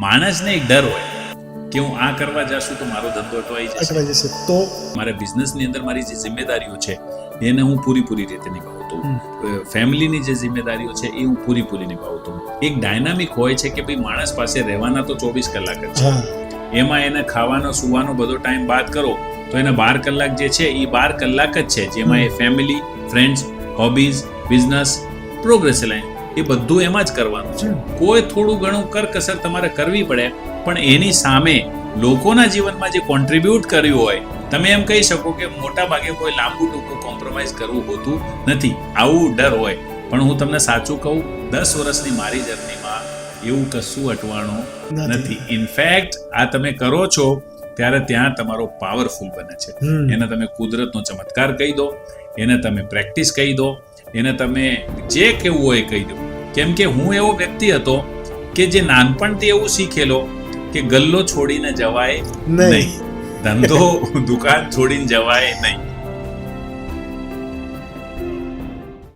માણસને એક ડર હોય કે હું આ કરવા જશું તો મારો ધંધો અટવાઈ જશે, તો મારે બિઝનેસની અંદર મારી જે જિમ્મેદારીઓ છે એને હું પૂરી રીતે નિભાવતો હોઉં, ફેમિલીની જે જિમ્મેદારીઓ છે એ હું પૂરી નિભાવતો હોઉં. એક ડાયનામિક હોય છે કે ભાઈ માણસ પાસે રહેવાના તો 24 કલાક જ છે, એમાં એને ખાવાનો સુવાનો બધો ટાઈમ બાદ કરો તો એને 12 કલાક જે છે એ 12 કલાક જ છે, જેમાં એ family, friends, hobbies, business, progress line એ બધું એમાં જ કરવાનું છે. કોઈ થોડું ઘણું કરકસર તમારે કરવી પડે, પણ એની સામે લોકોના જીવનમાં જે કોન્ટ્રીબ્યુટ કર્યું હોય, તમે એમ કહી શકો કે મોટા ભાગે કોઈ લાંબુ ટૂંકું કોમ્પ્રોમાઇઝ કરવું હોતું નથી. આવું ડર હોય, પણ હું તમને સાચું કહું, 10 વર્ષની મારી જર્નીમાં એવું કશું અટવાણું નથી. ઇનફેક્ટ આ તમે કરો છો ત્યારે ત્યાં તમારો પાવરફુલ બને છે. એને તમે કુદરતનો ચમત્કાર કહી દો, એને તમે પ્રેક્ટિસ કહી દો, એને તમે જે કહેવું હોય કહી દો. કેમ કે હું એવો વ્યક્તિ હતો કે જે નાનપણથી એવું શીખેલો કે ગલ્લો છોડીને જવાય નહીં, ધંધો દુકાન છોડીને જવાય નહીં.